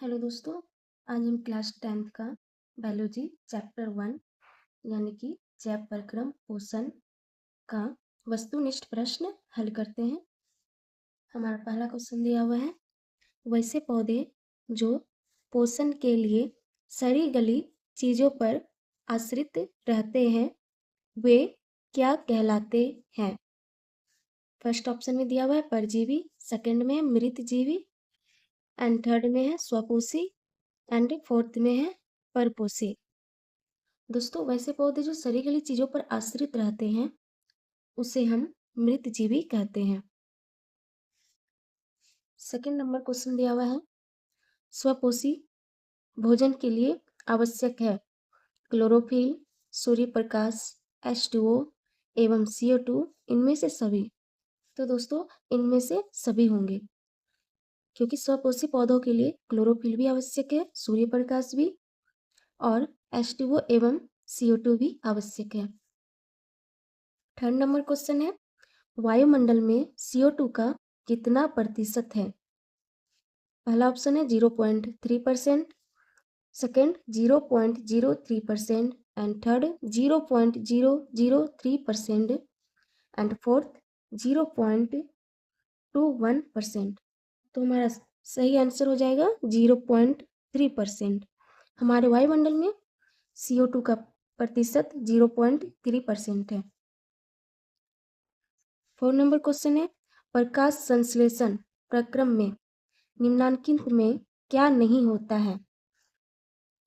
Hello दोस्तों, आज हम क्लास 10th का बायोलॉजी चैप्टर 1 यानी कि जैव परिक्रम पोषण का वस्तुनिष्ठ प्रश्न हल करते हैं। हमारा पहला क्वेश्चन दिया हुआ है, वैसे पौधे जो पोषण के लिए सड़ी गली चीज़ों पर आश्रित रहते हैं वे क्या कहलाते हैं? फर्स्ट ऑप्शन में दिया हुआ है परजीवी, सेकंड में है मृतजीवी एंड थर्ड में है स्वपोषी एंड फोर्थ में है परपोषी। दोस्तों, वैसे पौधे जो सड़ी गली चीजों पर आश्रित रहते हैं उसे हम मृतजीवी कहते हैं। सेकंड नंबर क्वेश्चन दिया हुआ है, स्वपोषी भोजन के लिए आवश्यक है क्लोरोफिल, सूर्य प्रकाश, H2O एवं CO2, इनमें से सभी। तो दोस्तों, इनमें से सभी होंगे क्योंकि स्वपोषी पौधों के लिए क्लोरोफिल भी आवश्यक है, सूर्य प्रकाश भी और H2O एवं CO2 भी आवश्यक है। थर्ड नंबर क्वेश्चन है, वायुमंडल में CO2 का कितना प्रतिशत है? पहला ऑप्शन है 0.3%, second 0.03% and third 0.003% and fourth 0.21%। तो हमारा सही आंसर हो जाएगा 0.3%। हमारे वायुमंडल में CO2 का प्रतिशत 0.3% है। 4 नंबर क्वेश्चन है, प्रकाश संश्लेषण प्रक्रम में निम्नलिखित में क्या नहीं होता है?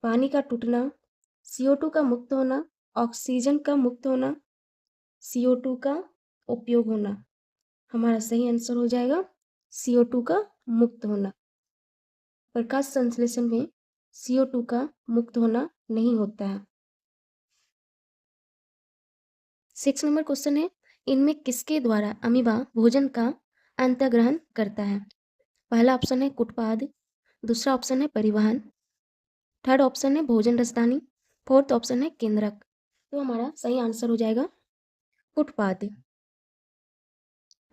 पानी का टूटना, CO2 का मुक्त होना, ऑक्सीजन का मुक्त होना, CO2 का उपयोग होना। हमारा सही आंसर हो जाएगा CO2 का मुक्त होना। प्रकाश संश्लेषण में CO2 का मुक्त होना नहीं होता है। 6 नंबर क्वेश्चन है, इनमें किसके द्वारा अमीबा भोजन का अंतर्ग्रहण करता है? पहला ऑप्शन है कुटपाद, दूसरा ऑप्शन है परिवहन, थर्ड ऑप्शन है भोजन रसदानी, फोर्थ ऑप्शन है केंद्रक। तो हमारा सही आंसर हो जाएगा कुटपाद।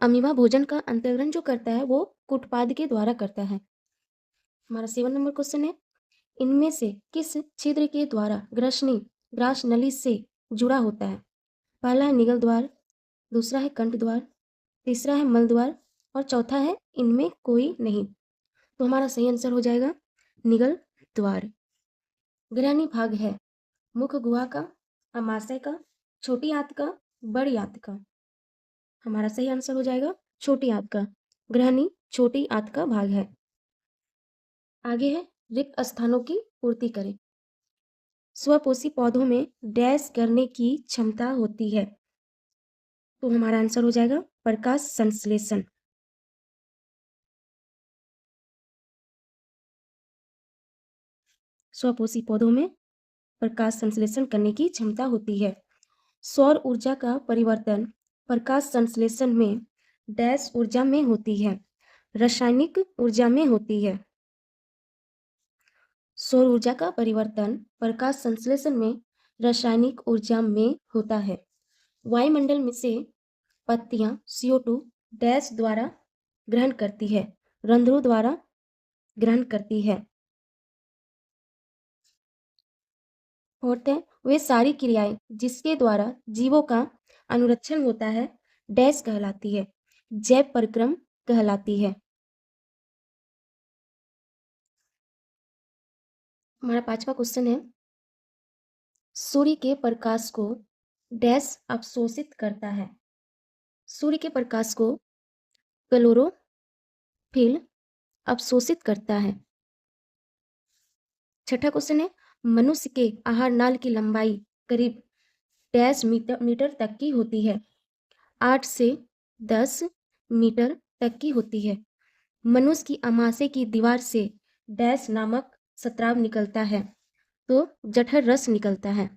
अमीबा भोजन का अंतर्ग्रहण जो करता है वो कुटपाद के द्वारा करता है। हमारा 7 नंबर क्वेश्चन है, इनमें से किस छिद्र के द्वारा ग्रास नली से जुड़ा होता है? पहला है निगल द्वार, दूसरा है कंठ द्वार, तीसरा है मल द्वार और चौथा है इनमें कोई नहीं। तो हमारा सही आंसर हो जाएगा निगल द्वार। ग्रहणी भाग है मुख गुहा का, अमाशय का, छोटी आंत का, बड़ी आंत का। हमारा सही आंसर हो जाएगा छोटी आंत का। ग्रहणी छोटी आंत का भाग है। आगे है रिक्त स्थानों की पूर्ति करें। स्वपोषी पौधों में डैश करने की क्षमता होती है। तो हमारा आंसर हो जाएगा प्रकाश संश्लेषण। स्वपोषी पौधों में प्रकाश संश्लेषण करने की क्षमता होती है। सौर ऊर्जा का परिवर्तन प्रकाश संश्लेषण में डैश ऊर्जा में होती है, रासायनिक ऊर्जा में होती है। सौर ऊर्जा का परिवर्तन प्रकाश संश्लेषण में रासायनिक ऊर्जा में होता है। वायुमंडल में से पत्तियां CO2 डैश द्वारा ग्रहण करती है, रंध्रों द्वारा ग्रहण करती है। फोर्थ है, वे सारी क्रियाएं जिसके द्वारा जीवों का अनुरक्षण होता है डैश कहलाती है, जैव परिक्रम कहलाती है। हमारा 5वां क्वेश्चन है, सूर्य के प्रकाश को डैश अवशोषित करता है? सूर्य के प्रकाश को क्लोरोफिल अवशोषित करता है। छठा क्वेश्चन है, मनुष्य के आहार नाल की लंबाई करीब डैश मीटर तक की होती है? 8 से 10 मीटर तक की होती है। मनुष्य की आमाशय की दीवार से डैश नामक स्राव निकलता है, तो जठर रस निकलता है।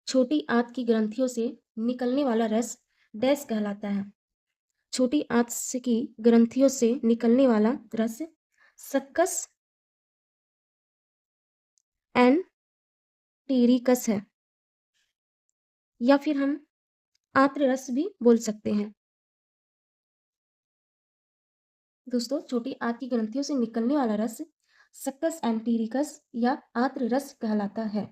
छोटी आंत की ग्रंथियों से निकलने वाला रस डैश कहलाता है। छोटी आंत की ग्रंथियों से निकलने वाला रस सक्कस एंटेरिकस है, या फिर हम आंत्र रस भी बोल सकते हैं। दोस्तों, छोटी आंत की ग्रंथियों से निकलने वाला रस सक्कस एंटेरिकस या आंत्र रस कहलाता है।